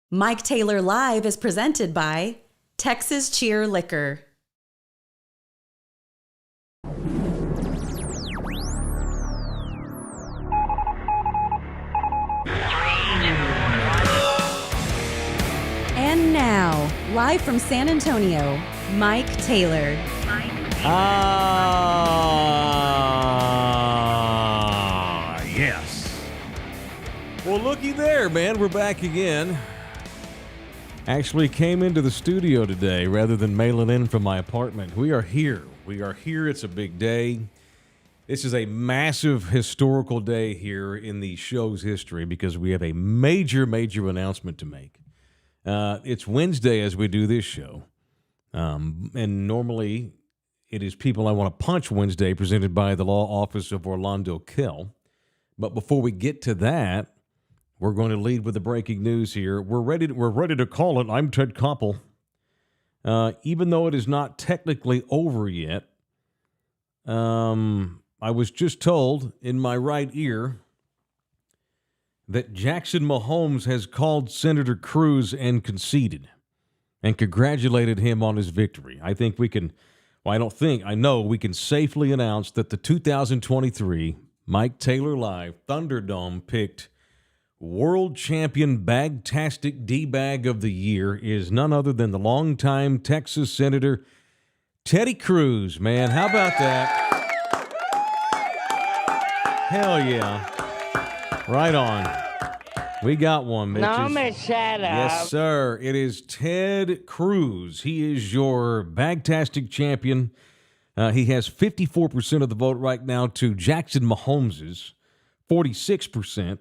Mike Taylor Live is presented by Texas Cheer Liquor. And now, live from San Antonio, Mike Taylor. Yes. Well, looky there, man. We're back again. Actually came into the studio today rather than mailing in from my apartment. We are here. It's a big day. This is a massive historical day here in the show's history because we have a major announcement to make. It's Wednesday as we do this show. And normally it is People I Want to Punch Wednesday presented by the law office of Orlando Kell. But before we get to that, we're going to lead with the breaking news here. We're ready to call it. I'm Ted Koppel. Even though it is not technically over yet, I was just told in my right ear that Jackson Mahomes has called Senator Cruz and conceded and congratulated him on his victory. I think we can, I know we can safely announce that the 2023 Mike Taylor Live Thunderdome picked World Champion Bagtastic D-Bag of the Year is none other than the longtime Texas Senator Teddy Cruz. Man, how about that? Hell yeah. Right on. We got one, bitches. No, shut up. Yes, sir. It is Ted Cruz. He is your Bagtastic champion. He has 54% of the vote right now to Jackson Mahomes's 46%.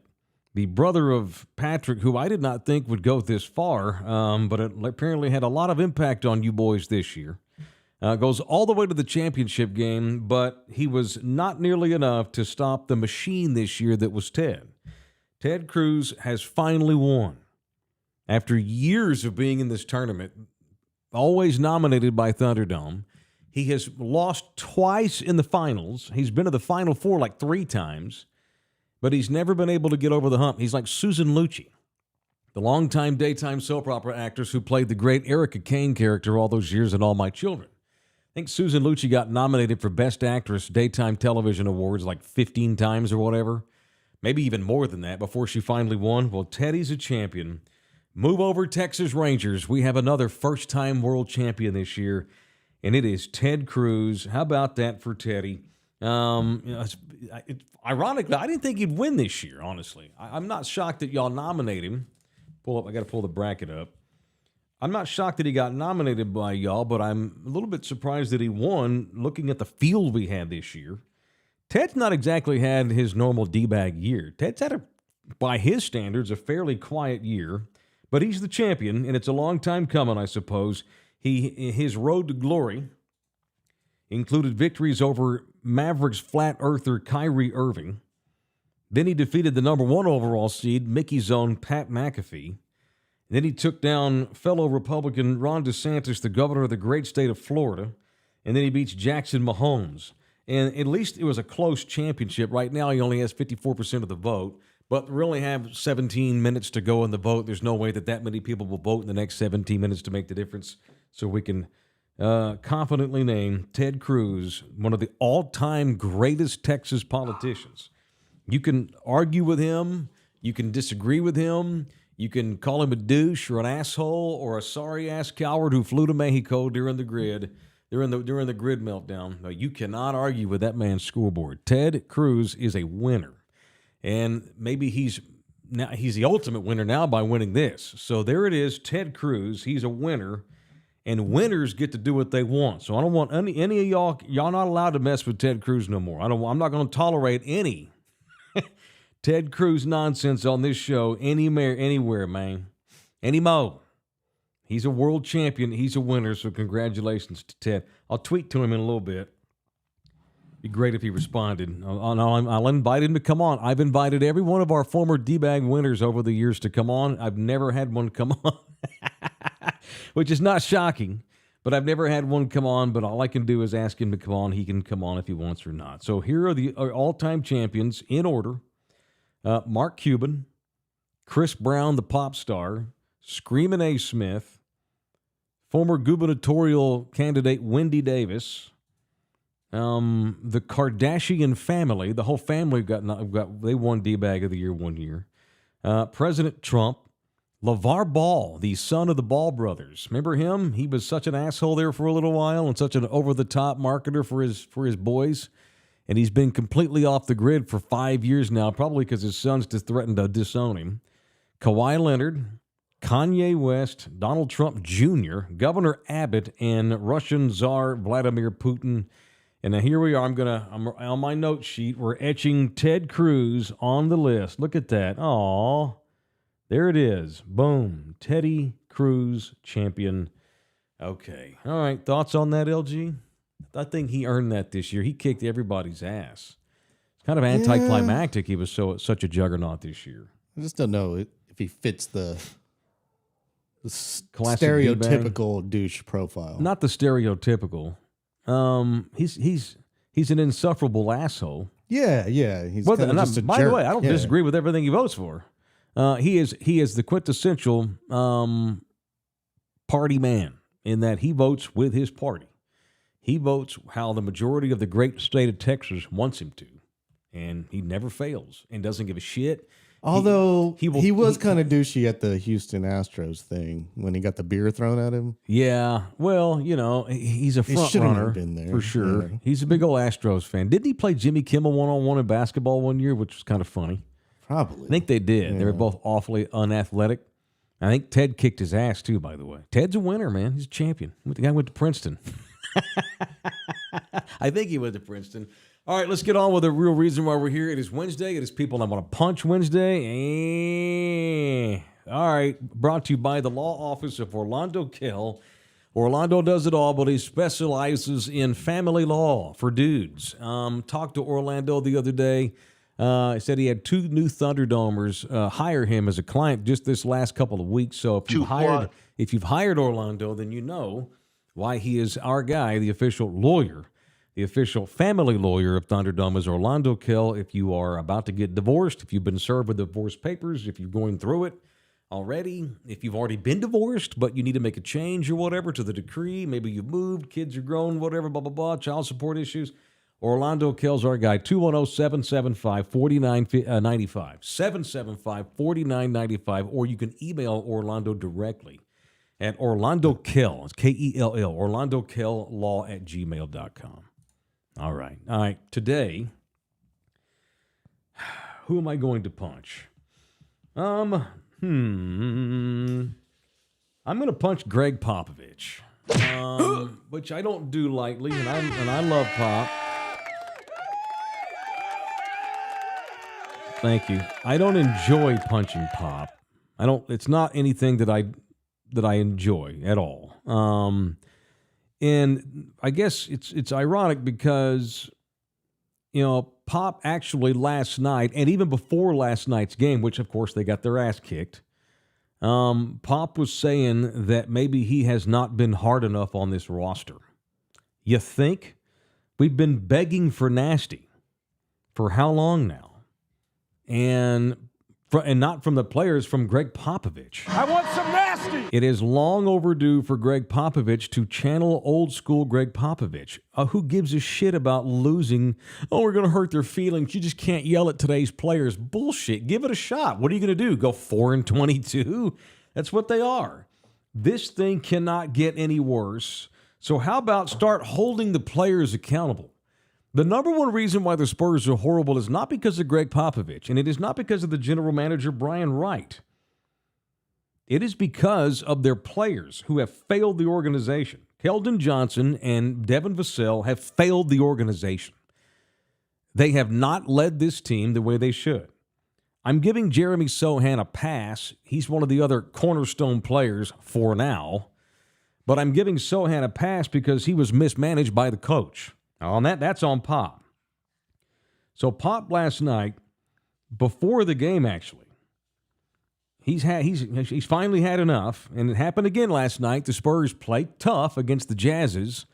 The brother of Patrick, who I did not think would go this far, but it apparently had a lot of impact on you boys this year. Goes all the way to the championship game, but he was not nearly enough to stop the machine this year that was Ted. Ted Cruz has finally won. After years of being in this tournament, always nominated by Thunderdome, he has lost twice in the finals. He's been to the Final Four like 3 times. But he's never been able to get over the hump. He's like Susan Lucci, the longtime daytime soap opera actress who played the great Erica Kane character all those years in All My Children. think Susan Lucci got nominated for Best Actress Daytime Television Awards like 15 times or whatever. Maybe even more than that before she finally won. Well, Teddy's a champion. Move over, Texas Rangers. We have another first-time world champion this year, and it is Ted Cruz. How about that for Teddy? Ironically, I didn't think he'd win this year, honestly. I'm not shocked that y'all nominate him. I got to pull the bracket up. I'm not shocked that he got nominated by y'all, but I'm a little bit surprised that he won looking at the field we had this year. Ted's not exactly had his normal D-bag year. Ted's had, by his standards, a fairly quiet year, but he's the champion, and it's a long time coming, I suppose. His road to glory included victories over Mavericks flat earther Kyrie Irving. Then he defeated the number 1 overall seed, Mickey's own Pat McAfee. Then he took down fellow Republican Ron DeSantis, the governor of the great state of Florida. And then he beats Jackson Mahomes. And at least it was a close championship. Right now he only has 54% of the vote. But we only have 17 minutes to go in the vote. There's no way that many people will vote in the next 17 minutes to make the difference. So we can confidently name Ted Cruz one of the all-time greatest Texas politicians. You can argue with him. You can disagree with him. You can call him a douche or an asshole or a sorry-ass coward who flew to Mexico during the grid meltdown. No, you cannot argue with that man's scoreboard. Ted Cruz is a winner. And maybe he's the ultimate winner now by winning this. So there it is, Ted Cruz. He's a winner. And winners get to do what they want. So I don't want any of y'all. Y'all not allowed to mess with Ted Cruz no more. I'm not going to tolerate any Ted Cruz nonsense on this show anywhere, man. Any mo. He's a world champion. He's a winner. So congratulations to Ted. I'll tweet to him in a little bit. Be great if he responded. I'll invite him to come on. I've invited every one of our former D-bag winners over the years to come on. I've never had one come on. Which is not shocking, but I've never had one come on, but all I can do is ask him to come on. He can come on if he wants or not. So here are the all-time champions in order. Mark Cuban, Chris Brown, the pop star, Screamin' A. Smith, former gubernatorial candidate Wendy Davis, the Kardashian family, the whole family they won D-Bag of the Year one year, President Trump, LeVar Ball, the son of the Ball brothers. Remember him? He was such an asshole there for a little while and such an over-the-top marketer for his boys. And he's been completely off the grid for 5 years now, probably because his sons just threatened to disown him. Kawhi Leonard, Kanye West, Donald Trump Jr., Governor Abbott, and Russian Tsar Vladimir Putin. And now here we are. I'm on my note sheet. We're etching Ted Cruz on the list. Look at that. Aw. There it is. Boom. Teddy Cruz, champion. Okay. All right. Thoughts on that, LG? I think he earned that this year. He kicked everybody's ass. It's kind of anticlimactic. He was such a juggernaut this year. I just don't know if he fits the classic stereotypical douche profile. Not the stereotypical. He's an insufferable asshole. Yeah. He's just a jerk. By the way, I don't disagree with everything he votes for. He is the quintessential party man in that he votes with his party. He votes how the majority of the great state of Texas wants him to, and he never fails and doesn't give a shit. Although he was kind of douchey at the Houston Astros thing when he got the beer thrown at him. Yeah, well, he's a front runner been there, for sure. Yeah. He's a big old Astros fan. Didn't he play Jimmy Kimmel one-on-one in basketball one year, which was kind of funny? Probably. I think they did. Yeah. They were both awfully unathletic. I think Ted kicked his ass too, by the way. Ted's a winner, man. He's a champion. The guy went to Princeton. I think he went to Princeton. All right, let's get on with the real reason why we're here. It is Wednesday. It is People I Want to Punch Wednesday. All right, brought to you by the law office of Orlando Kell. Orlando does it all, but he specializes in family law for dudes. Talked to Orlando the other day. He said he had 2 new Thunderdomers hire him as a client just this last couple of weeks. So if you've hired Orlando, then you know why he is our guy, the official lawyer, the official family lawyer of Thunderdome is Orlando Kell. If you are about to get divorced, if you've been served with divorce papers, if you're going through it, already. If you've already been divorced, but you need to make a change or whatever to the decree, maybe you've moved, kids are grown, whatever, blah, blah, blah, child support issues, Orlando Kell's our guy, 210-775-4995, 775-4995, or you can email Orlando directly at Orlando Kell, it's Kell, orlandokell@gmail.com. All right, today, who am I going to punch? I'm going to punch Greg Popovich, which I don't do lightly, and I love Pop. Thank you. I don't enjoy punching Pop. It's not anything that I enjoy at all. And I guess it's ironic because, Pop actually last night, and even before last night's game, which of course they got their ass kicked, Pop was saying that maybe he has not been hard enough on this roster. You think? We've been begging for nasty for how long now? And not from the players, from Greg Popovich. I want some nasty! It is long overdue for Greg Popovich to channel old school Greg Popovich. Who gives a shit about losing? Oh, we're going to hurt their feelings. You just can't yell at today's players. Bullshit. Give it a shot. What are you going to do? Go 4-22? That's what they are. This thing cannot get any worse. So how about start holding the players accountable? The number one reason why the Spurs are horrible is not because of Greg Popovich, and it is not because of the general manager, Brian Wright. It is because of their players who have failed the organization. Keldon Johnson and Devin Vassell have failed the organization. They have not led this team the way they should. I'm giving Jeremy Sohan a pass. He's one of the other cornerstone players for now. But I'm giving Sohan a pass because he was mismanaged by the coach. On that's on Pop. So Pop last night, before the game actually, he's finally had enough, and it happened again last night. The Spurs played tough against the Jazzes,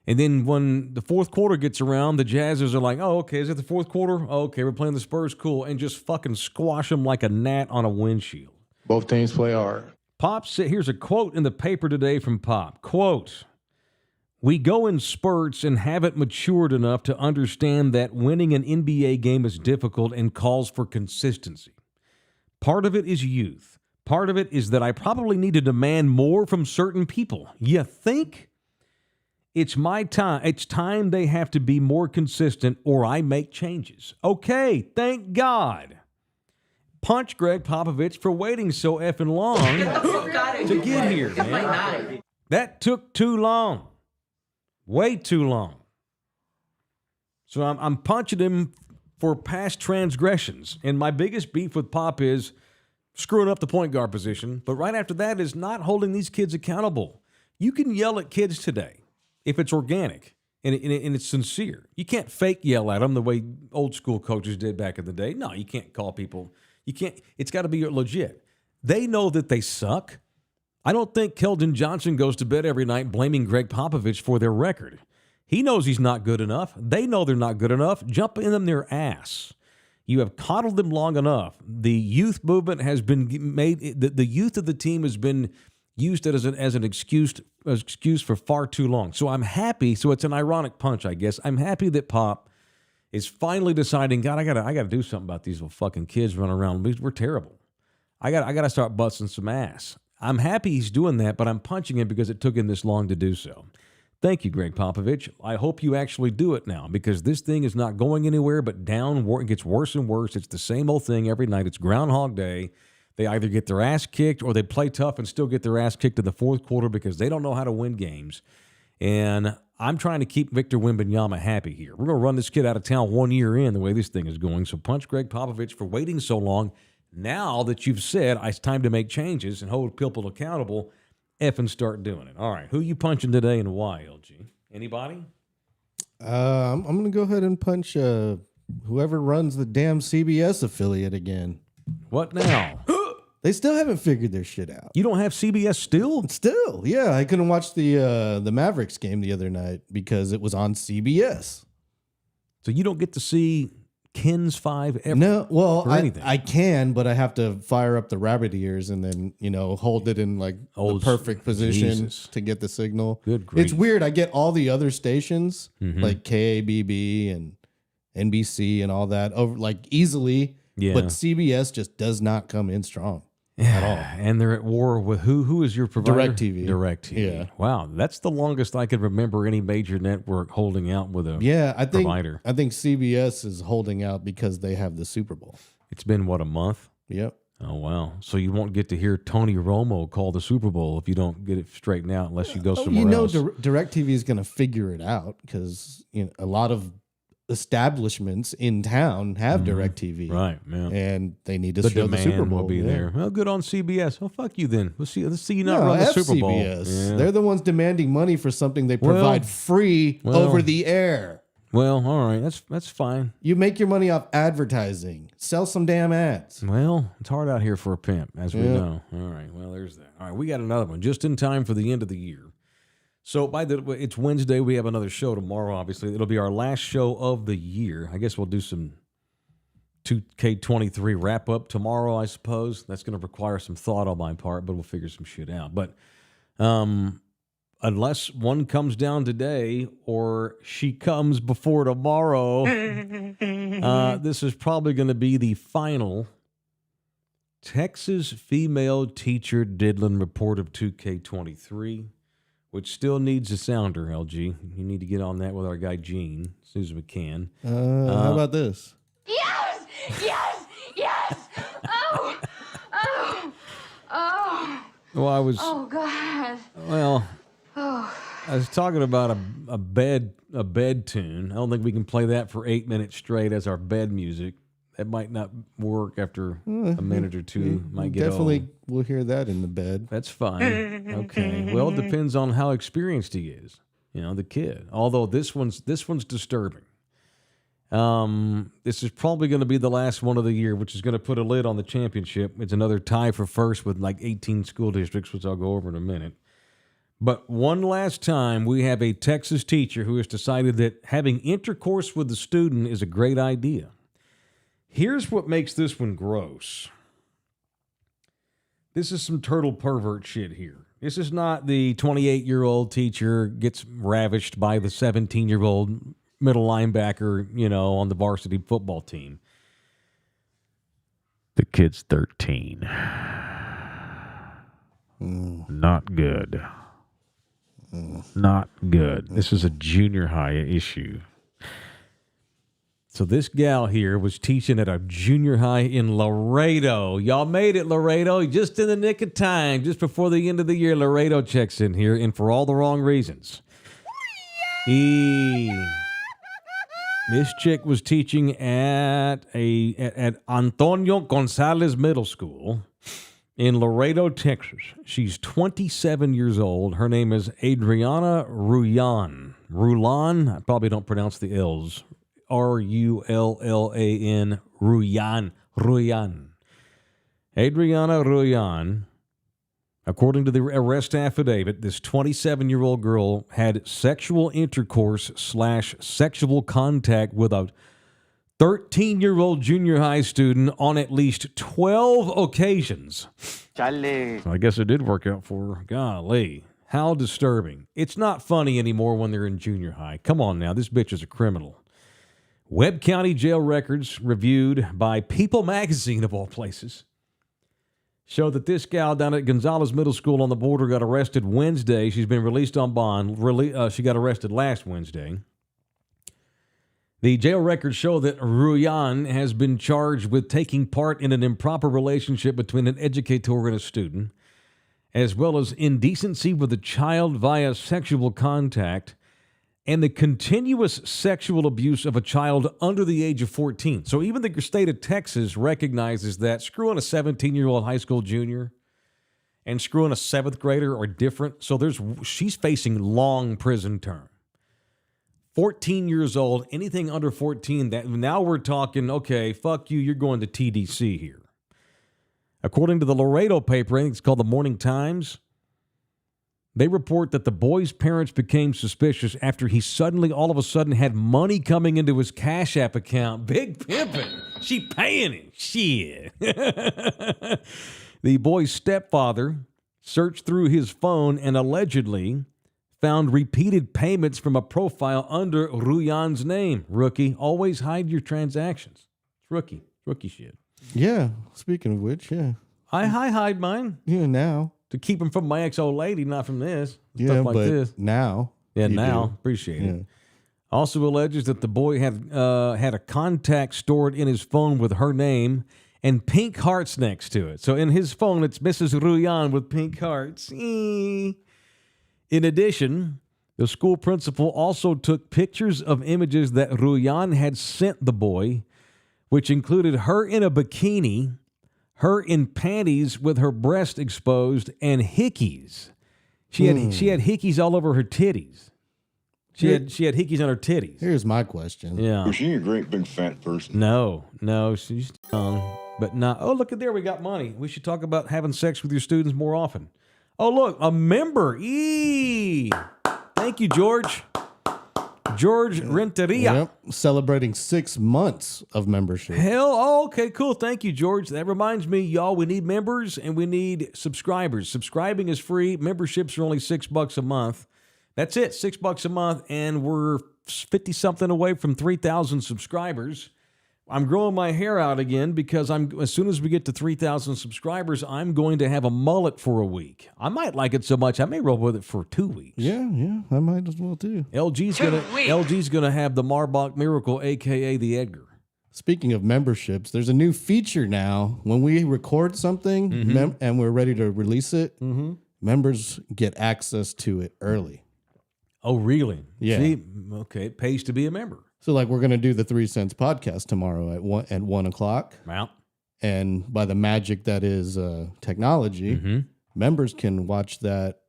and then when the fourth quarter gets around, the Jazzes are like, "Oh, okay, is it the fourth quarter? Oh, okay, we're playing the Spurs, cool," and just fucking squash them like a gnat on a windshield. Both teams play hard. Pop said, here's a quote in the paper today from Pop. Quote, "We go in spurts and haven't matured enough to understand that winning an NBA game is difficult and calls for consistency. Part of it is youth. Part of it is that I probably need to demand more from certain people. You think? It's my time. It's time they have to be more consistent or I make changes." Okay, thank God. Punch Greg Popovich for waiting so effing long to get here, man. That took too long. Way too long. So I'm punching him for past transgressions. And my biggest beef with Pop is screwing up the point guard position. But right after that is not holding these kids accountable. You can yell at kids today if it's organic and it's sincere. You can't fake yell at them the way old school coaches did back in the day. No, you can't call people. You can't. It's got to be legit. They know that they suck. I don't think Keldon Johnson goes to bed every night blaming Greg Popovich for their record. He knows he's not good enough. They know they're not good enough. Jump in them their ass. You have coddled them long enough. The youth movement has been made. The youth of the team has been used as an excuse for far too long. So I'm happy. So it's an ironic punch, I guess. I'm happy that Pop is finally deciding, God, I gotta do something about these little fucking kids running around. We're terrible. I gotta start busting some ass. I'm happy he's doing that, but I'm punching him because it took him this long to do so. Thank you, Greg Popovich. I hope you actually do it now because this thing is not going anywhere but down. It gets worse and worse. It's the same old thing every night. It's Groundhog Day. They either get their ass kicked or they play tough and still get their ass kicked in the fourth quarter because they don't know how to win games. And I'm trying to keep Victor Wembanyama happy here. We're going to run this kid out of town 1 year in the way this thing is going. So punch Greg Popovich for waiting so long. Now that you've said it's time to make changes and hold people accountable, effing start doing it. All right, who you punching today and why, LG? Anybody? I'm going to go ahead and punch whoever runs the damn CBS affiliate again. What now? They still haven't figured their shit out. You don't have CBS still? Still, yeah. I couldn't watch the Mavericks game the other night because it was on CBS. So you don't get to see KENS 5 ever. No, well, for anything. I can, but I have to fire up the rabbit ears and then, hold it in like the perfect position Jesus. to get the signal. Good grief. It's weird. I get all the other stations like KABB and NBC and all that over like easily, but CBS just does not come in strong at all. And they're at war with who is your provider? DirecTV. DirecTV. Yeah. Wow, that's the longest I could remember any major network holding out with a provider. I think CBS is holding out because they have the Super Bowl. It's been, what, a month? Yep. Oh, wow. So you won't get to hear Tony Romo call the Super Bowl if you don't get it straightened out unless you go somewhere else. DirecTV is going to figure it out because a lot of establishments in town have DirecTV. Right, yeah. And they need to The show the Super demand Bowl. will be there. Well, good on CBS. Well, fuck you then. Let's see you not No, run the Super Bowl. FCBS. Yeah. They're the ones demanding money for something they provide free over the air. Well, all right. That's fine. You make your money off advertising. Sell some damn ads. Well, it's hard out here for a pimp, as we know. All right. Well, there's that. All right. We got another one just in time for the end of the year. So it's Wednesday. We have another show tomorrow, obviously. It'll be our last show of the year. I guess we'll do some 2K23 wrap-up tomorrow, I suppose. That's going to require some thought on my part, but we'll figure some shit out. But unless one comes down today or she comes before tomorrow, this is probably going to be the final Texas female teacher diddling report of 2K23. Which still needs a sounder, LG. You need to get on that with our guy Gene as soon as we can. How about this? Yes! Yes! Yes! Oh! Oh! Oh! Well, Oh, God. Well, Oh. I was talking about a bed tune. I don't think we can play that for 8 minutes straight as our bed music. That might not work after a minute or two. Might get Definitely old. we'll hear that in the bed. That's fine. Okay. Well, it depends on how experienced he is. The kid. Although this one's disturbing. This is probably going to be the last one of the year, which is going to put a lid on the championship. It's another tie for first with like 18 school districts, which I'll go over in a minute. But one last time, we have a Texas teacher who has decided that having intercourse with the student is a great idea. Here's what makes this one gross. This is some turtle pervert shit here. This is not the 28-year-old teacher gets ravished by the 17-year-old middle linebacker, on the varsity football team. The kid's 13. Not good. Not good. This is a junior high issue. So this gal here was teaching at a junior high in Laredo. Y'all made it, Laredo, just in the nick of time, just before the end of the year. Laredo checks in here, and for all the wrong reasons. This chick was teaching at Antonio Gonzalez Middle School in Laredo, Texas. She's 27 years old. Her name is Adriana Ruyan. Rulan, I probably don't pronounce the L's. Rullan, Ruyan. Adriana Ruyan, according to the arrest affidavit, this 27-year-old girl had sexual intercourse / sexual contact with a 13-year-old junior high student on at least 12 occasions. Chale. I guess it did work out for her. Golly. How disturbing. It's not funny anymore when they're in junior high. Come on now, this bitch is a criminal. Webb County jail records reviewed by People magazine, of all places, show that this gal down at Gonzalez Middle School on the border got arrested Wednesday. She's been released on bond. She got arrested last Wednesday. The jail records show that Ruyan has been charged with taking part in an improper relationship between an educator and a student, as well as indecency with a child via sexual contact, and the continuous sexual abuse of a child under the age of 14. So even the state of Texas recognizes that screwing a 17-year-old high school junior and screwing a 7th grader are different. So she's facing long prison term. 14 years old, anything under 14, that now we're talking, okay, fuck you, you're going to TDC here. According to the Laredo paper, I think it's called the Morning Times, They report that the boy's parents became suspicious after he all of a sudden, had money coming into his Cash App account. Big pimpin'. She paying him. Shit. The boy's stepfather searched through his phone and allegedly found repeated payments from a profile under Ruyan's name. Rookie, always hide your transactions. It's rookie shit. Yeah. Speaking of which, yeah. I hide mine. Yeah, now. To keep them from my ex-old lady, not from this. Yeah, Stuff like but this. now. Yeah, you now. do. Appreciate Yeah. it. Also alleges that the boy had a contact stored in his phone with her name and pink hearts next to it. So in his phone, it's Mrs. Ruyan with pink hearts. In addition, the school principal also took pictures of images that Ruyan had sent the boy, which included her in a bikini, her in panties with her breast exposed, and hickeys. She had hickeys all over her titties. She had hickeys on her titties. Here's my question. Yeah. Was she a great big fat person? No, she's young, but not. Oh, look at there. We got money. We should talk about having sex with your students more often. Oh, look, a member. Thank you, George. George Renteria. Yep. Celebrating 6 months of membership. Okay, cool. Thank you, George. That reminds me, y'all, we need members and we need subscribers. Subscribing is free. Memberships are only $6 a month. That's it, $6 a month, and we're 50-something away from 3,000 subscribers. I'm growing my hair out again because as soon as we get to 3,000 subscribers, I'm going to have a mullet for a week. I might like it so much, I may roll with it for 2 weeks. Yeah, I might as well too. LG's gonna have the Marbach Miracle, a.k.a. the Edgar. Speaking of memberships, there's a new feature now. When we record something and we're ready to release it, members get access to it early. Oh, really? Yeah. See, okay, it pays to be a member. So, like, we're going to do the 3 Cents podcast tomorrow at 1 o'clock. Wow. And by the magic that is technology, members can watch that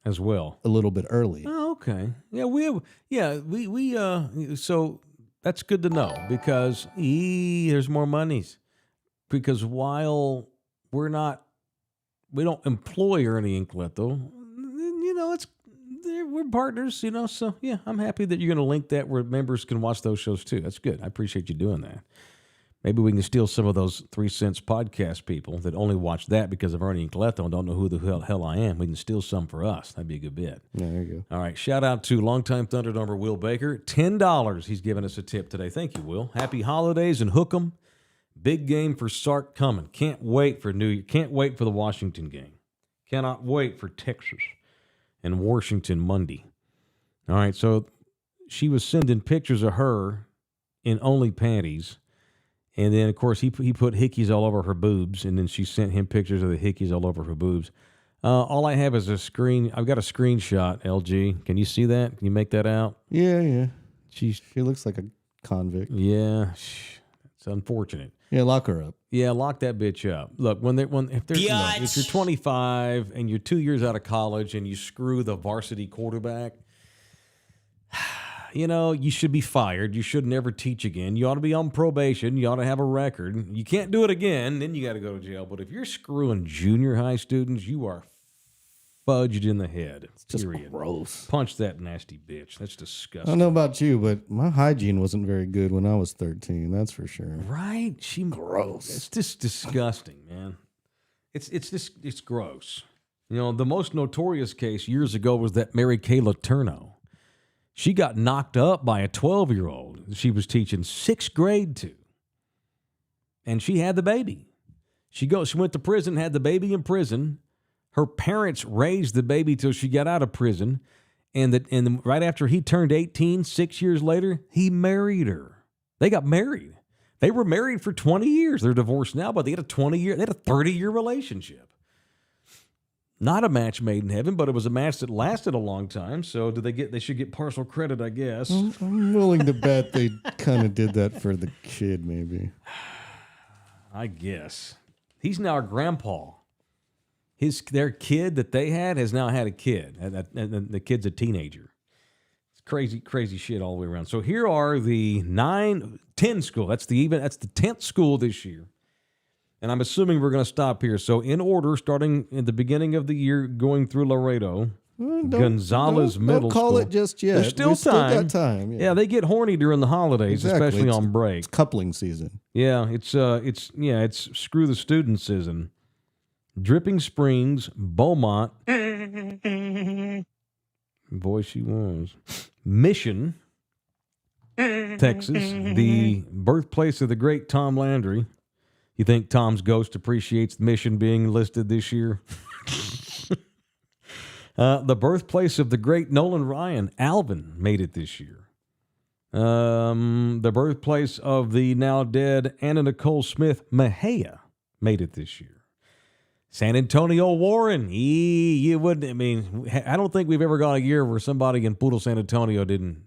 as well a little bit early. Oh, okay. Yeah, so that's good to know because there's more monies. Because while we don't employ Ernie Incletto, we're partners, so yeah, I'm happy that you're going to link that where members can watch those shows too. That's good. I appreciate you doing that. Maybe we can steal some of those 3 Cents podcast people that only watch that because of Ernie Incletto and don't know who the hell I am. We can steal some for us. That'd be a good bit. Yeah, there you go. All right, shout out to longtime Thunderdomer Will Baker. $10 he's giving us a tip today. Thank you, Will. Happy holidays and hook 'em. Big game for Sark coming. Can't wait for New Year. Can't wait for the Washington game. Cannot wait for Texas and Washington Monday. All right, so she was sending pictures of her in only panties, and then, of course, he put hickeys all over her boobs, and then she sent him pictures of the hickeys all over her boobs. All I have is a screen. I've got a screenshot, LG. Can you see that? Can you make that out? Yeah. She looks like a convict. Yeah, it's unfortunate. Yeah, lock her up. Yeah, lock that bitch up. Look, if you're 25 and you're 2 years out of college and you screw the varsity quarterback, you should be fired. You should never teach again. You ought to be on probation. You ought to have a record. You can't do it again. Then you got to go to jail. But if you're screwing junior high students, you are fudged in the head. It's just gross. Punch that nasty bitch. That's disgusting. I don't know about you, but my hygiene wasn't very good when I was 13. That's for sure. Right? Gross. It's just disgusting, man. It's gross. The most notorious case years ago was that Mary Kay Letourneau. She got knocked up by a 12-year-old she was teaching 6th grade to. And she had the baby. She went to prison, had the baby in prison. Her parents raised the baby till she got out of prison. And right after he turned 18, 6 years later, he married her. They got married. They were married for 20 years. They're divorced now, but they had a 30-year relationship. Not a match made in heaven, but it was a match that lasted a long time. So they should get partial credit, I guess. I'm willing to bet they kind of did that for the kid, maybe. I guess. He's now a grandpa. Their kid that they had has now had a kid, and the kid's a teenager. It's crazy shit all the way around. So here are the 10 school. That's the 10th school this year. And I'm assuming we're going to stop here. So in order, starting in the beginning of the year, going through Laredo, Gonzalez Middle Don't call School. it just yet. There's still We time. got time. Yeah, they get horny during the holidays, Exactly. especially on break. It's coupling season. Yeah, it's screw the student season. Dripping Springs, Beaumont. Boy, she was. Mission, Texas, the birthplace of the great Tom Landry. You think Tom's ghost appreciates the Mission being listed this year? The birthplace of the great Nolan Ryan, Alvin, made it this year. The birthplace of the now dead Anna Nicole Smith, Mejia, made it this year. San Antonio Warren, you wouldn't. I mean, I don't think we've ever got a year where somebody in Poodle San Antonio didn't.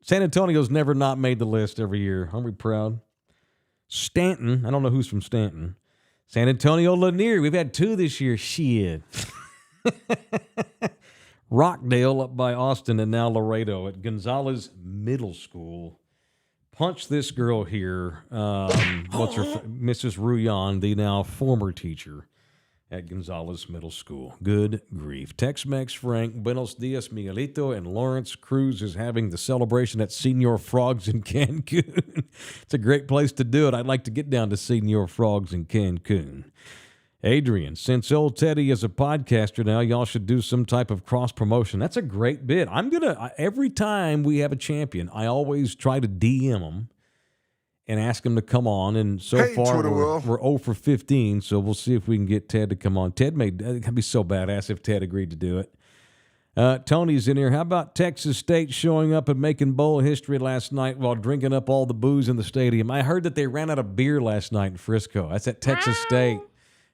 San Antonio's never not made the list every year. Aren't we proud? Stanton, I don't know who's from Stanton. San Antonio Lanier, we've had 2 this year. Shit. Rockdale up by Austin and now Laredo at Gonzalez Middle School. Punch this girl here. What's her? Mrs. Ruyan, the now former teacher at Gonzalez Middle School. Good grief. Tex-Mex Frank, Buenos Dias Miguelito, and Lawrence Cruz is having the celebration at Senor Frogs in Cancun. It's a great place to do it. I'd like to get down to Senor Frogs in Cancun. Adrian, since old Teddy is a podcaster now, y'all should do some type of cross-promotion. That's a great bit. Every time we have a champion, I always try to DM them and ask him to come on. And so far, we're 0 for 15, so we'll see if we can get Ted to come on. It'd be so badass if Ted agreed to do it. Tony's in here. How about Texas State showing up and making bowl history last night while drinking up all the booze in the stadium? I heard that they ran out of beer last night in Frisco. That's at Texas State.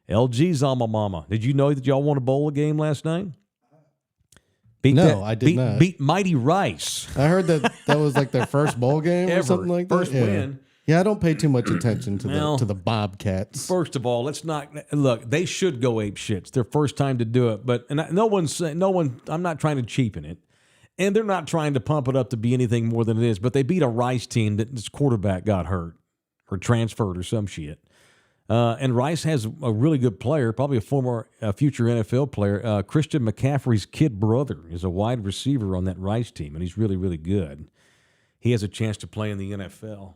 LG's alma mama. Did you know that y'all won a bowl game last night? I did not. Beat Mighty Rice. I heard that was like their first bowl game or something like that. First win. Yeah, I don't pay too much attention to the Bobcats. First of all, let's not look. They should go ape shit. It's their first time to do it, but no one. I'm not trying to cheapen it, and they're not trying to pump it up to be anything more than it is. But they beat a Rice team that its quarterback got hurt or transferred or some shit. And Rice has a really good player, probably a future NFL player. Christian McCaffrey's kid brother is a wide receiver on that Rice team, and he's really, really good. He has a chance to play in the NFL.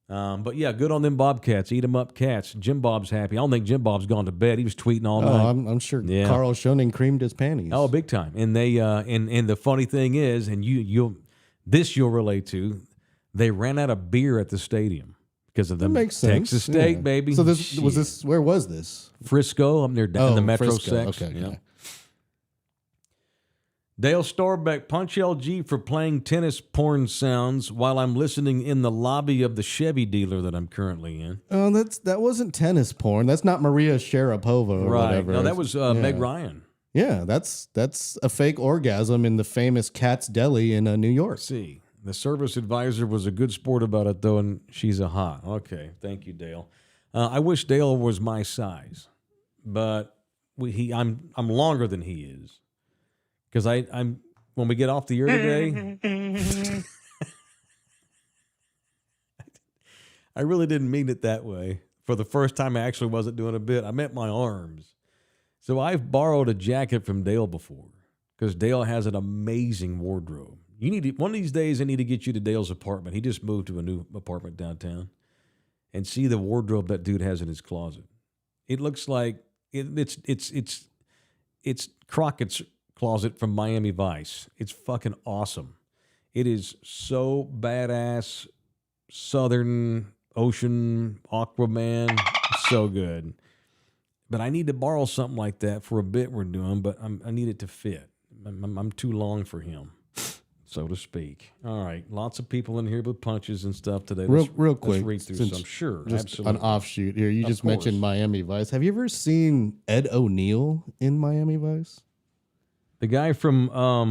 But yeah, good on them Bobcats. Eat 'em up, cats. Jim Bob's happy. I don't think Jim Bob's gone to bed. He was tweeting all night. I'm sure Carl Schoening creamed his panties. Oh, big time. And they and the funny thing is, and you'll relate to, they ran out of beer at the stadium. Because of the Texas State, baby. So where was this? Frisco, up near in the Metro section. Okay. Yeah. Dale Storbeck, punch LG for playing tennis porn sounds while I'm listening in the lobby of the Chevy dealer that I'm currently in. Oh, that wasn't tennis porn. That's not Maria Sharapova or whatever. No, that was Meg Ryan. Yeah, that's a fake orgasm in the famous Cat's Deli in New York. See. The service advisor was a good sport about it, though, and she's a hot. Okay, thank you, Dale. I wish Dale was my size, but I'm longer than he is. Because I'm when we get off the air today, I really didn't mean it that way. For the first time, I actually wasn't doing a bit. I meant my arms. So I've borrowed a jacket from Dale before because Dale has an amazing wardrobe. One of these days, I need to get you to Dale's apartment. He just moved to a new apartment downtown, and see the wardrobe that dude has in his closet. It looks like it's Crockett's closet from Miami Vice. It's fucking awesome. It is so badass, Southern Ocean Aquaman, so good. But I need to borrow something like that for a bit we're doing. But I need it to fit. I'm too long for him, so to speak. All right, lots of people in here with punches and stuff today. Real quick, let's read through some. Sure, just absolutely. An offshoot here. You just mentioned Miami Vice. Have you ever seen Ed O'Neill in Miami Vice? The guy from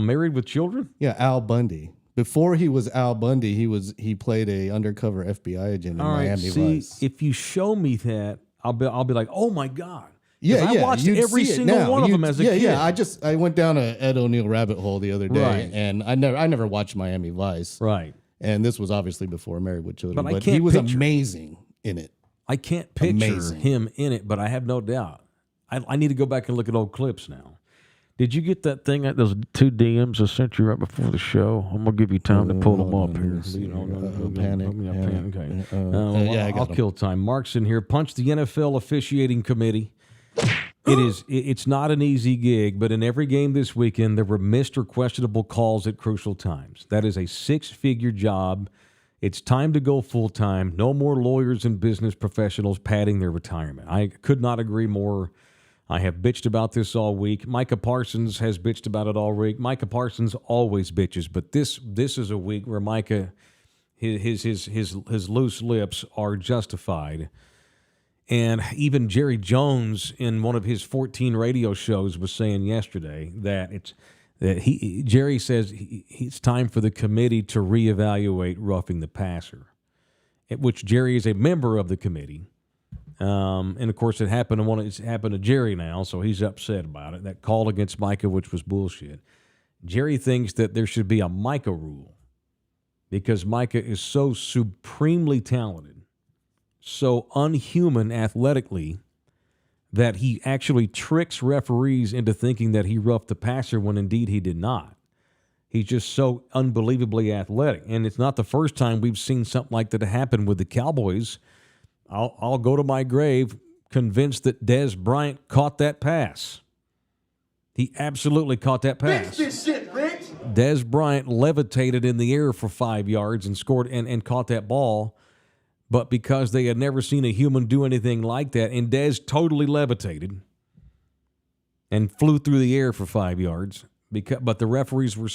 Married with Children? Yeah, Al Bundy. Before he was Al Bundy, he played a undercover FBI agent in Miami Vice. If you show me that, I'll be like, oh my God. Yeah, I watched every single one of them as a kid. Yeah, I went down a Ed O'Neill rabbit hole the other day, and I never watched Miami Vice. Right. And this was obviously before Married with Children, but he was amazing in it. I can't picture him in it, but I have no doubt. I need to go back and look at old clips now. Did you get that thing? Those 2 DMs I sent you right before the show. I'm gonna give you time to pull them up here. Panic. Okay. Yeah, I got I'll 'em. kill time. Mark's in here. Punch the NFL officiating committee. It's not an easy gig, but in every game this weekend, there were missed or questionable calls at crucial times. That is a 6-figure job. It's time to go full-time. No more lawyers and business professionals padding their retirement. I could not agree more. I have bitched about this all week. Micah Parsons has bitched about it all week. Micah Parsons always bitches, but this is a week where Micah, his loose lips are justified. And even Jerry Jones in one of his 14 radio shows was saying yesterday that Jerry says it's time for the committee to reevaluate roughing the passer, which Jerry is a member of the committee. And of course, it's happened to Jerry now, so he's upset about it. That call against Micah, which was bullshit. Jerry thinks that there should be a Micah rule because Micah is so supremely talented, so unhuman athletically, that he actually tricks referees into thinking that he roughed the passer when indeed he did not. He's just so unbelievably athletic. And it's not the first time we've seen something like that happen with the Cowboys. I'll go to my grave convinced that Dez Bryant caught that pass. He absolutely caught that pass. Fix this shit, Rich. Dez Bryant levitated in the air for 5 yards and scored and caught that ball. But because they had never seen a human do anything like that, and Dez totally levitated and flew through the air for 5 yards. But the referees were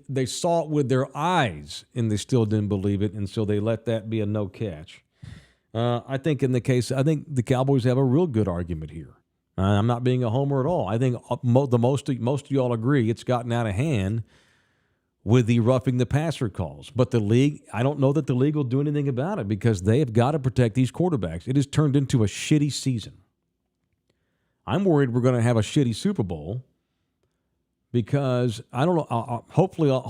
they saw it with their eyes and they still didn't believe it, and so they let that be a no catch. I think the Cowboys have a real good argument here. I'm not being a homer at all. I think most of y'all agree it's gotten out of hand with the roughing the passer calls. But the league, I don't know that the league will do anything about it because they have got to protect these quarterbacks. It has turned into a shitty season. I'm worried we're going to have a shitty Super Bowl because I don't know. Hopefully we'll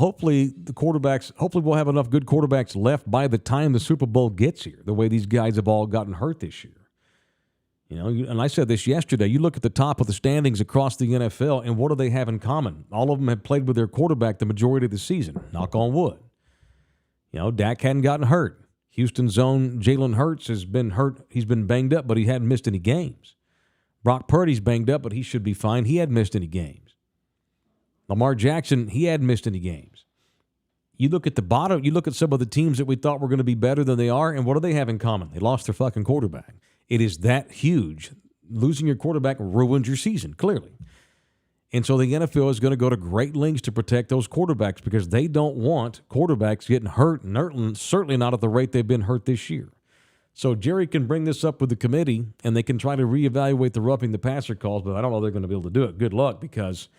have enough good quarterbacks left by the time the Super Bowl gets here. The way these guys have all gotten hurt this year, and I said this yesterday. You look at the top of the standings across the NFL, and what do they have in common? All of them have played with their quarterback the majority of the season. Knock on wood. Dak hadn't gotten hurt. Houston's own Jalen Hurts has been hurt. He's been banged up, but he hadn't missed any games. Brock Purdy's banged up, but he should be fine. He hadn't missed any games. Lamar Jackson, he hadn't missed any games. You look at the bottom, you look at some of the teams that we thought were going to be better than they are, and what do they have in common? They lost their fucking quarterback. It is that huge. Losing your quarterback ruins your season, clearly. And so the NFL is going to go to great lengths to protect those quarterbacks because they don't want quarterbacks getting hurt, and certainly not at the rate they've been hurt this year. So Jerry can bring this up with the committee, and they can try to reevaluate the roughing the passer calls, but I don't know they're going to be able to do it. Good luck, because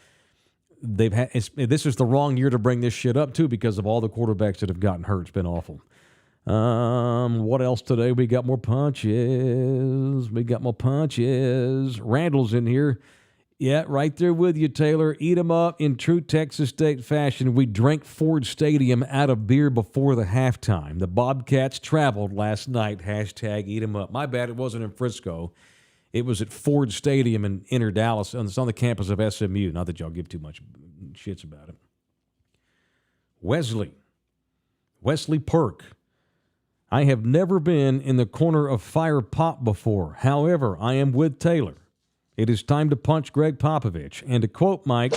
this is the wrong year to bring this shit up, too, because of all the quarterbacks that have gotten hurt. It's been awful. What else today? We got more punches. Randall's in here. Yeah, right there with you, Taylor. Eat 'em up in true Texas State fashion. We drank Ford Stadium out of beer before the halftime. The Bobcats traveled last night. Hashtag eat 'em up. My bad, it wasn't in Frisco. It was at Ford Stadium in inner Dallas. It's on the campus of SMU. Not that y'all give too much shits about it. Wesley Perk. I have never been in the corner of fire pop before. However, I am with Taylor. It is time to punch Greg Popovich. And to quote Mike,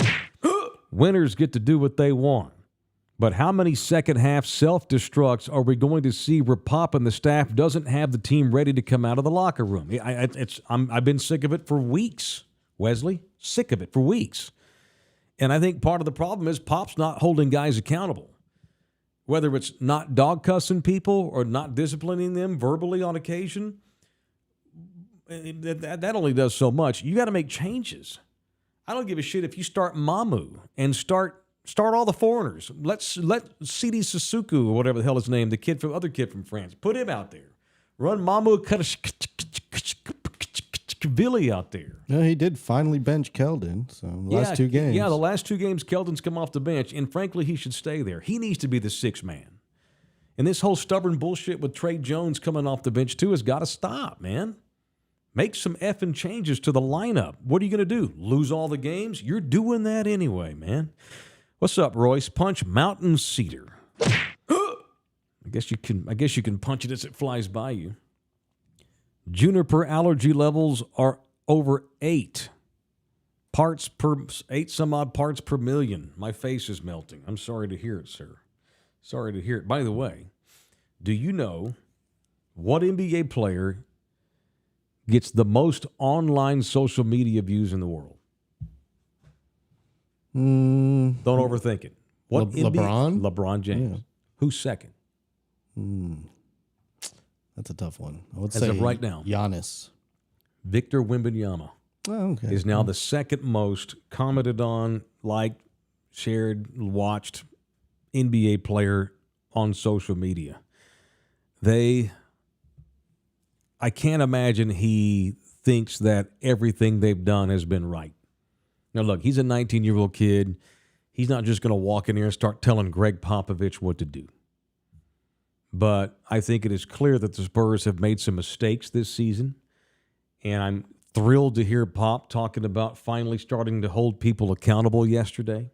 winners get to do what they want. But how many second-half self-destructs are we going to see where Pop and the staff doesn't have the team ready to come out of the locker room? I've been sick of it for weeks, Wesley. Sick of it for weeks. And I think part of the problem is Pop's not holding guys accountable. Whether it's not dog-cussing people or not disciplining them verbally on occasion, that only does so much. You got to make changes. I don't give a shit if you start Mamu and start all the foreigners. Let CD Susuku or whatever the hell his name, the other kid from France, put him out there. Run Mamu Kavili out there. No, he did finally bench Keldon. So the last two games. Yeah, the last 2 games, Keldon's come off the bench, and frankly, he should stay there. He needs to be the 6th man. And this whole stubborn bullshit with Trey Jones coming off the bench too has got to stop, man. Make some effing changes to the lineup. What are you going to do? Lose all the games? You're doing that anyway, man. What's up, Royce? Punch Mountain Cedar. I guess you can punch it as it flies by you. Juniper allergy levels are over 8 some odd parts per million. My face is melting. I'm sorry to hear it, sir. Sorry to hear it. By the way, do you know what NBA player gets the most online social media views in the world? Don't overthink it. What LeBron? LeBron James. Yeah. Who's second? That's a tough one. I would As say of right now. Giannis. Victor Wembanyama Oh, okay. is now the second most commented on, liked, shared, watched NBA player on social media. I can't imagine he thinks that everything they've done has been right. Now, look, he's a 19-year-old kid. He's not just going to walk in here and start telling Greg Popovich what to do. But I think it is clear that the Spurs have made some mistakes this season. And I'm thrilled to hear Pop talking about finally starting to hold people accountable yesterday.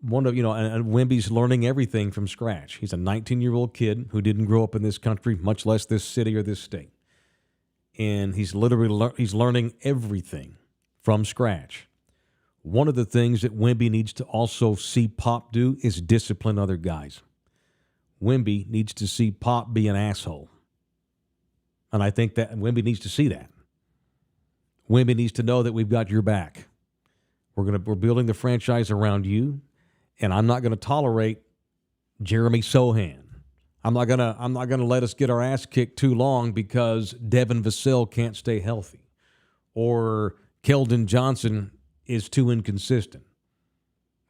And Wemby's learning everything from scratch. He's a 19-year-old kid who didn't grow up in this country, much less this city or this state. And he's learning everything from scratch. One of the things that Wemby needs to also see Pop do is discipline other guys. Wemby needs to see Pop be an asshole. And I think that Wemby needs to see that. Wemby needs to know that we've got your back. We're building the franchise around you, and I'm not going to tolerate Jeremy Sohan. I'm not gonna let us get our ass kicked too long because Devin Vassell can't stay healthy, or Keldon Johnson is too inconsistent.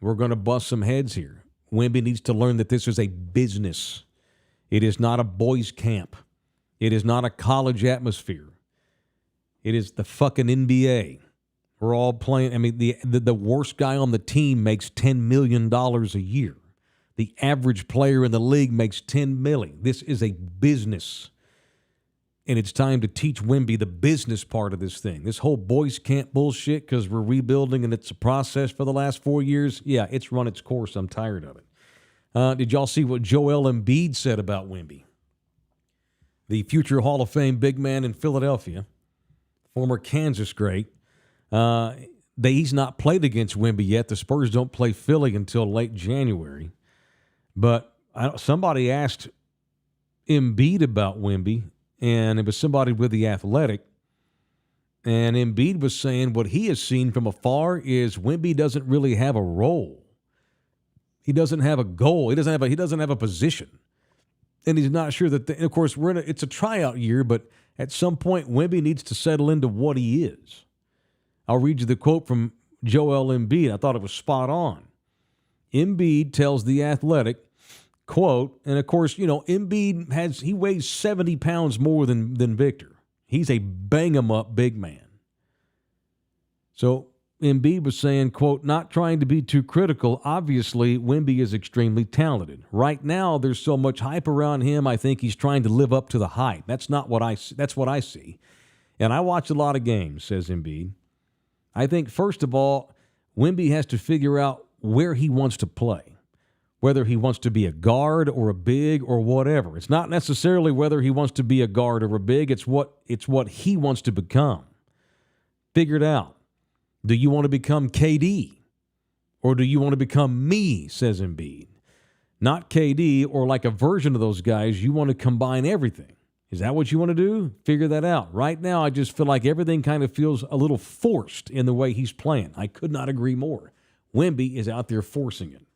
We're going to bust some heads here. Wemby needs to learn that this is a business. It is not a boys' camp. It is not a college atmosphere. It is the fucking NBA. We're all playing. I mean, the worst guy on the team makes $10 million a year. The average player in the league makes $10 million. This is a business. And it's time to teach Wemby the business part of this thing. This whole boys camp bullshit because we're rebuilding and it's a process for the last 4 years. Yeah, it's run its course. I'm tired of it. Did y'all see what Joel Embiid said about Wemby? The future Hall of Fame big man in Philadelphia, former Kansas great. He's not played against Wemby yet. The Spurs don't play Philly until late January. But somebody asked Embiid about Wemby, and it was somebody with The Athletic. And Embiid was saying what he has seen from afar is Wemby doesn't really have a role. He doesn't have a goal. He doesn't have a position. And he's not sure that, of course, it's a tryout year, but at some point, Wemby needs to settle into what he is. I'll read you the quote from Joel Embiid. I thought it was spot on. Embiid tells The Athletic, quote, and of course, Embiid he weighs 70 pounds more than Victor. He's a bang-em-up big man. So Embiid was saying, quote, not trying to be too critical. Obviously, Wemby is extremely talented. Right now, there's so much hype around him. I think he's trying to live up to the hype. That's what I see. And I watch a lot of games, says Embiid. I think, first of all, Wemby has to figure out where he wants to play, whether he wants to be a guard or a big or whatever. It's not necessarily whether he wants to be a guard or a big. It's what he wants to become. Figure it out. Do you want to become KD? Or do you want to become me, says Embiid? Not KD or like a version of those guys. You want to combine everything. Is that what you want to do? Figure that out. Right now, I just feel like everything kind of feels a little forced in the way he's playing. I could not agree more. Wemby is out there forcing it.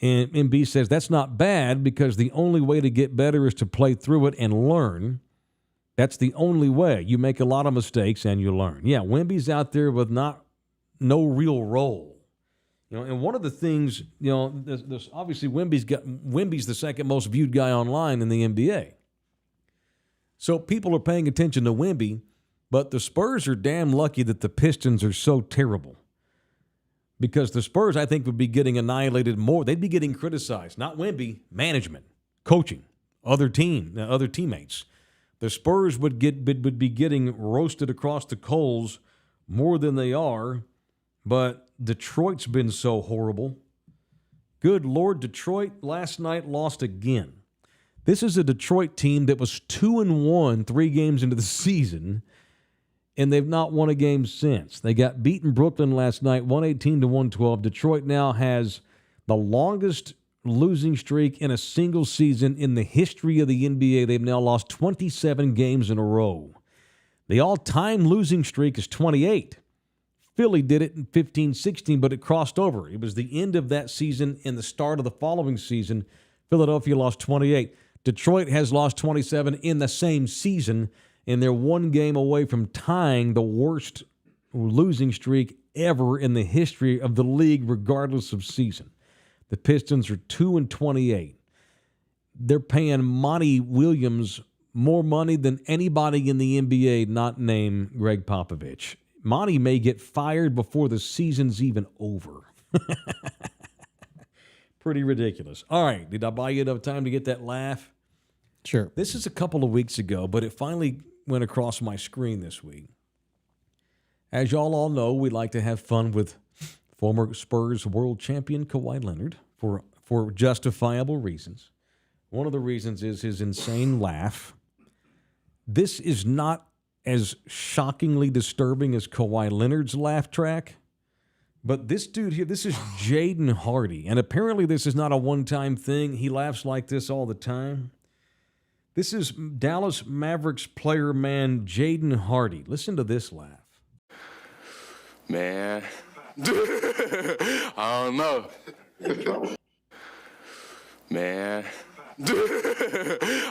And Embiid says that's not bad because the only way to get better is to play through it and learn. That's the only way. You make a lot of mistakes and you learn. Yeah, Wemby's out there with no real role. And one of the things, this obviously Wemby's the second most viewed guy online in the NBA. So people are paying attention to Wemby, but the Spurs are damn lucky that the Pistons are so terrible. Because the Spurs, I think, would be getting annihilated more. They'd be getting criticized. Not Wemby, management, coaching, other teammates. the Spurs would be getting roasted across the coals more than they are, but Detroit's been so horrible. Good Lord, Detroit last night lost again. This is a Detroit team that was 2-1 3 games into the season, and they've not won a game since. They got beaten Brooklyn last night, 118-112. Detroit now has the longest losing streak in a single season in the history of the NBA. They've now lost 27 games in a row. The all-time losing streak is 28. Philly did it in 15-16, but it crossed over. It was the end of that season and the start of the following season. Philadelphia lost 28. Detroit has lost 27 in the same season, and they're one game away from tying the worst losing streak ever in the history of the league, regardless of season. The Pistons are 2-28. They're paying Monty Williams more money than anybody in the NBA not named Greg Popovich. Monty may get fired before the season's even over. Pretty ridiculous. All right, did I buy you enough time to get that laugh? Sure. This is a couple of weeks ago, but it finally went across my screen this week. As y'all all know, we like to have fun with former Spurs world champion Kawhi Leonard for justifiable reasons. One of the reasons is his insane laugh. This is not as shockingly disturbing as Kawhi Leonard's laugh track, but this dude here, this is Jaden Hardy, and apparently this is not a one-time thing. He laughs like this all the time. This is Dallas Mavericks player man Jaden Hardy. Listen to this laugh. Man, I don't know. Man,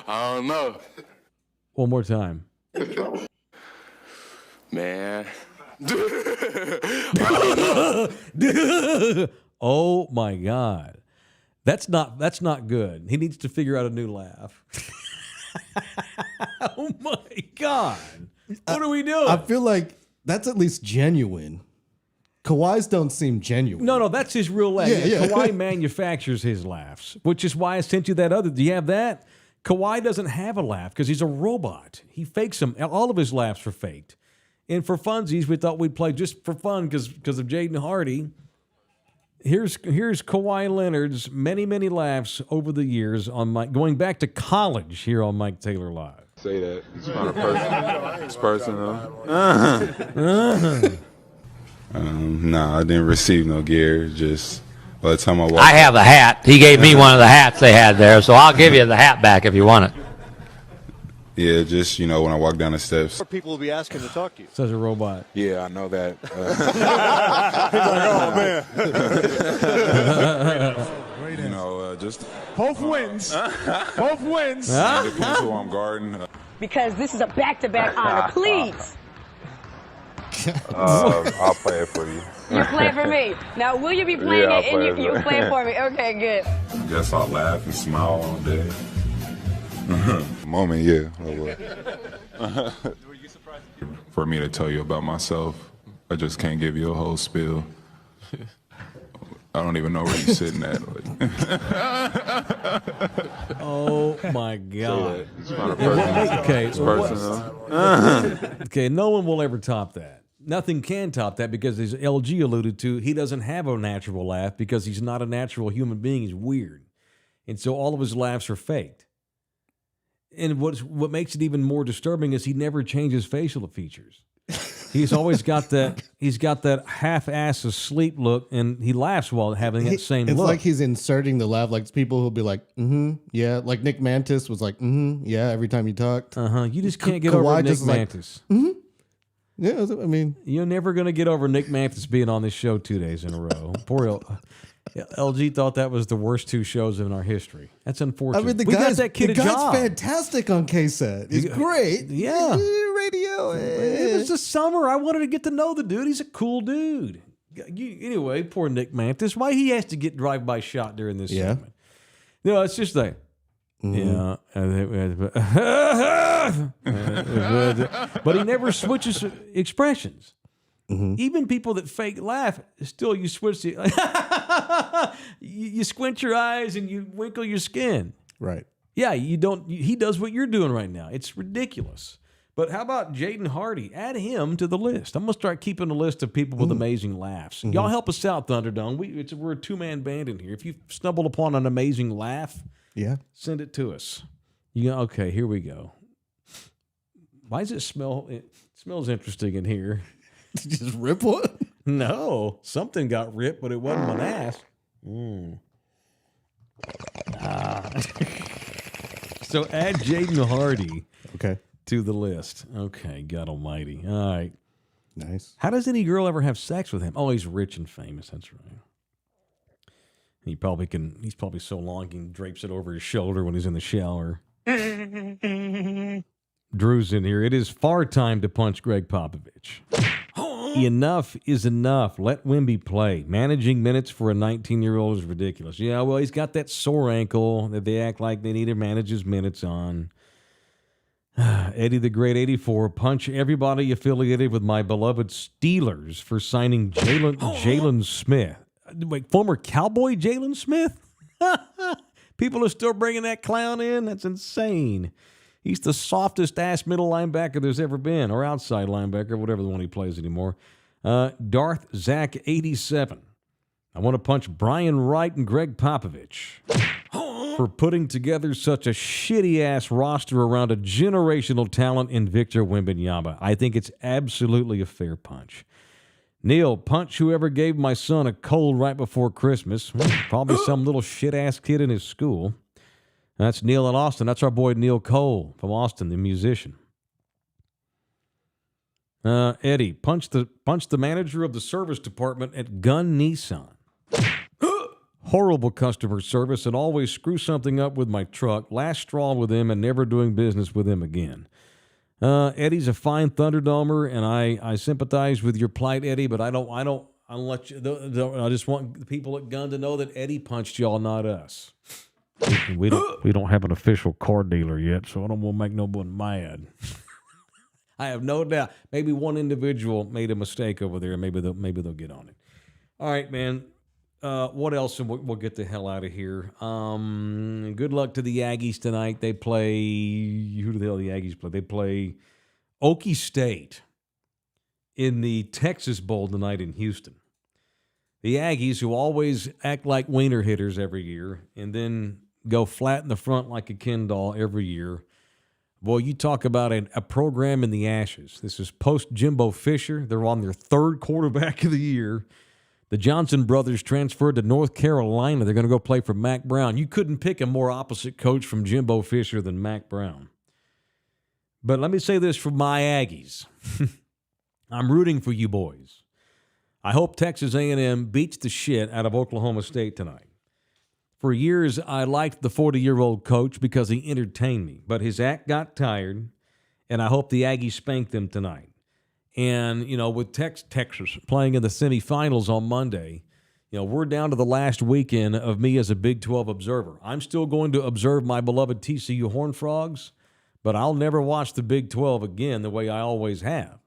I don't know. One more time. Man. Oh my God. That's not good. He needs to figure out a new laugh. Oh my God. What are we doing? I feel like that's at least genuine. Kawhi's don't seem genuine. No, that's his real laugh. Yeah. Kawhi manufactures his laughs, which is why I sent you that other. Do you have that? Kawhi doesn't have a laugh because he's a robot. He fakes them. All of his laughs are faked. And for funsies, we thought we'd play just for fun because of Jaden Hardy. Here's Kawhi Leonard's many, many laughs over the years on going back to college here on Mike Taylor Live. Say that. It's not a person. It's personal. Nah, I didn't receive no gear. Just by the time I walked. I have a hat. He gave me one of the hats they had there, so I'll give you the hat back if you want it. Yeah, just, when I walk down the steps. People will be asking to talk to you. Says a robot. Yeah, I know that. He's like, oh, man. Just. Both wins. Both wins. Depends who I'm guarding. Because this is a back-to-back honor. Please. I'll play it for you. You play it for me. Now, will you be playing Yeah, it and you play it for me? Okay, good. Guess I'll laugh and smile all day. Moment, yeah. Were you surprised? For me to tell you about myself, I just can't give you a whole spiel. I don't even know where you're sitting at. Oh my God. It's not a person. Okay, It's personal. okay, no one will ever top that. Nothing can top that because, as LG alluded to, he doesn't have a natural laugh because he's not a natural human being. He's weird. And so all of his laughs are faked. And what makes it even more disturbing is he never changes facial features. He's always got that. He's got that half-ass asleep look, and he laughs while having that same it's look. It's like he's inserting the laugh. Like people who'll be like, yeah. Like Nick Mantis was like, yeah, every time he talked. You just can't get over Nick Mantis. Like, yeah, I mean, you're never going to get over Nick Mantis being on this show 2 days in a row. Poor LG thought that was the worst 2 shows in our history. That's unfortunate. I mean, the we guy's, got that kid the a guy's job. fantastic on K-Set. He's great. Yeah. Radio. It was the summer. I wanted to get to know the dude. He's a cool dude. Anyway, poor Nick Mantis. Why he has to get drive-by shot during this segment? No, it's just like, yeah. But he never switches expressions. Even people that fake laugh, still you switch the you squint your eyes and you winkle your skin. Right. Yeah, he does what you're doing right now. It's ridiculous. But how about Jaden Hardy? Add him to the list. I'm going to start keeping a list of people with amazing laughs. Y'all help us out, Thunderdome. We're a two-man band in here. If you stumbled upon an amazing laugh, send it to us. Okay, here we go. Why does it smell? It smells interesting in here. Did you just rip one? No, something got ripped, but it wasn't my ass. So add Jaden Hardy to the list. Okay, God almighty. All right. Nice. How does any girl ever have sex with him? Oh, he's rich and famous. That's right. He's probably so long he drapes it over his shoulder when he's in the shower. Drew's in here. It is far time to punch Greg Popovich. Enough is enough. Let Wemby play. Managing minutes for a 19-year-old is ridiculous. Yeah, well, he's got that sore ankle that they act like they need to manage his minutes on. Eddie the Great 84. Punch everybody affiliated with my beloved Steelers for signing Jalen Smith. Wait, former Cowboy Jalen Smith? People are still bringing that clown in? That's insane. He's the softest ass middle linebacker there's ever been, or outside linebacker, whatever the one he plays anymore. Darth Zach 87. I want to punch Brian Wright and Greg Popovich for putting together such a shitty ass roster around a generational talent in Victor Wembanyama. I think it's absolutely a fair punch. Neil, punch whoever gave my son a cold right before Christmas. Probably some little shit ass kid in his school. That's Neil in Austin. That's our boy Neil Cole from Austin, the musician. Eddie, punch the manager of the service department at Gunn Nissan. Horrible customer service and always screw something up with my truck. Last straw with him and never doing business with him again. Eddie's a fine Thunderdomer, and I sympathize with your plight, Eddie. But I'll let you. I just want the people at Gunn to know that Eddie punched y'all, not us. We don't have an official car dealer yet, so I don't want to make no one mad. I have no doubt. Maybe one individual made a mistake over there. Maybe they'll get on it. All right, man. What else? And we'll get the hell out of here. Good luck to the Aggies tonight. They play. Who the hell the Aggies play? They play Okie State in the Texas Bowl tonight in Houston. The Aggies, who always act like wiener hitters every year and then go flat in the front like a Ken doll every year. Boy, you talk about a program in the ashes. This is post-Jimbo Fisher. They're on their third quarterback of the year. The Johnson brothers transferred to North Carolina. They're going to go play for Mac Brown. You couldn't pick a more opposite coach from Jimbo Fisher than Mac Brown. But let me say this for my Aggies. I'm rooting for you boys. I hope Texas A&M beats the shit out of Oklahoma State tonight. For years, I liked the 40-year-old coach because he entertained me, but his act got tired, and I hope the Aggies spank them tonight. And, with Texas playing in the semifinals on Monday, we're down to the last weekend of me as a Big 12 observer. I'm still going to observe my beloved TCU Horned Frogs, but I'll never watch the Big 12 again the way I always have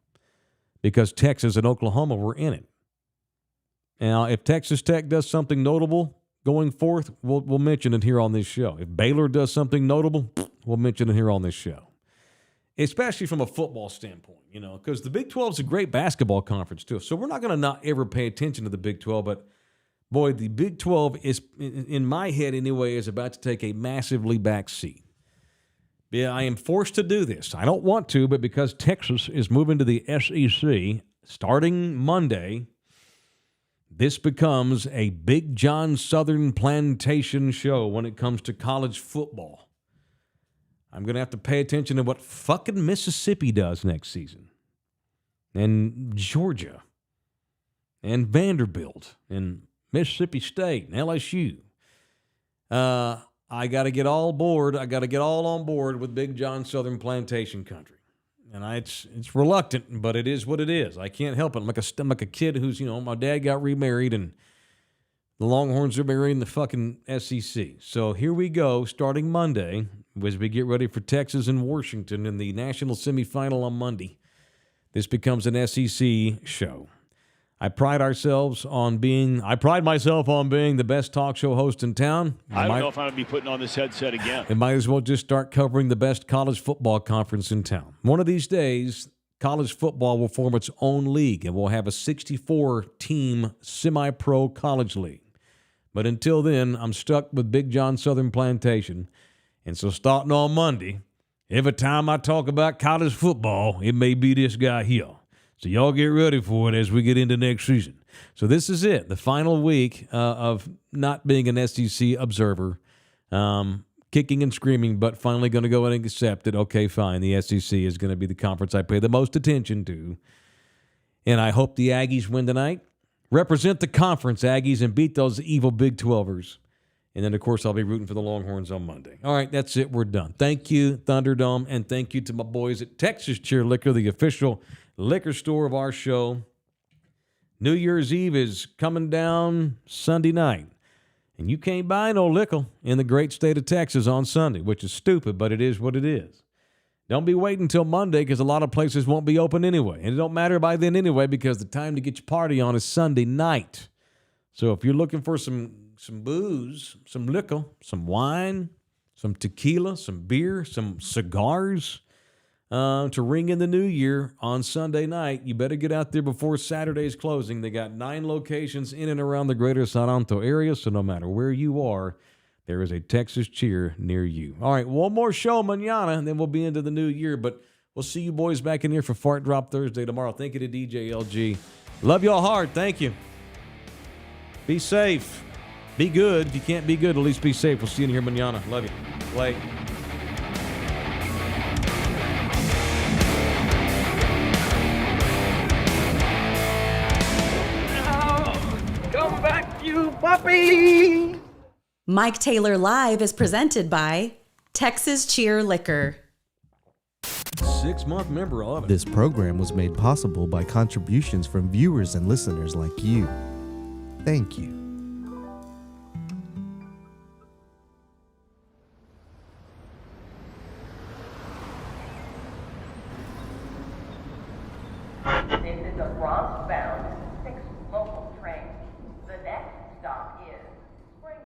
because Texas and Oklahoma were in it. Now, if Texas Tech does something notable going forth, we'll mention it here on this show. If Baylor does something notable, we'll mention it here on this show. Especially from a football standpoint, because the Big 12 is a great basketball conference, too. So we're not going to not ever pay attention to the Big 12, but, boy, the Big 12 is, in my head anyway, is about to take a massively back seat. Yeah, I am forced to do this. I don't want to, but because Texas is moving to the SEC starting Monday, this becomes a Big John Southern plantation show when it comes to college football. I'm going to have to pay attention to what fucking Mississippi does next season. And Georgia. And Vanderbilt. And Mississippi State. And LSU. I got to get all board. I got to get all on board with Big John Southern plantation country. And it's reluctant, but it is what it is. I can't help it. I'm like a kid who's, my dad got remarried and the Longhorns are marrying the fucking SEC. So here we go, starting Monday, as we get ready for Texas and Washington in the national semifinal on Monday. This becomes an SEC show. I pride myself on being the best talk show host in town. I don't know if I'm going to be putting on this headset again. We might as well just start covering the best college football conference in town. One of these days, college football will form its own league, and we'll have a 64-team semi-pro college league. But until then, I'm stuck with Big John Southern Plantation. And so starting on Monday, every time I talk about college football, it may be this guy here. So y'all get ready for it as we get into next season. So this is it, the final week of not being an SEC observer, kicking and screaming, but finally going to go in and accept it. Okay, fine, the SEC is going to be the conference I pay the most attention to. And I hope the Aggies win tonight. Represent the conference, Aggies, and beat those evil Big 12ers. And then, of course, I'll be rooting for the Longhorns on Monday. All right, that's it. We're done. Thank you, Thunderdome, and thank you to my boys at Texas Cheer Liquor, the official liquor store of our show. New Year's Eve is coming down Sunday night. And you can't buy no liquor in the great state of Texas on Sunday, which is stupid, but it is what it is. Don't be waiting until Monday because a lot of places won't be open anyway. And it don't matter by then anyway because the time to get your party on is Sunday night. So if you're looking for some booze, some liquor, some wine, some tequila, some beer, some cigars to ring in the new year on Sunday night, you better get out there before Saturday's closing. They got 9 locations in and around the greater Toronto area, so no matter where you are, there is a Texas Cheer near you. All right, one more show mañana, and then we'll be into the new year, but we'll see you boys back in here for Fart Drop Thursday tomorrow. Thank you to DJ LG. Love y'all hard. Thank you. Be safe. Be good. If you can't be good, at least be safe. We'll see you in here mañana. Love you. Play. Come back, you puppy! Mike Taylor Live is presented by Texas Cheer Liquor. 6-month member of it. This program was made possible by contributions from viewers and listeners like you. Thank you.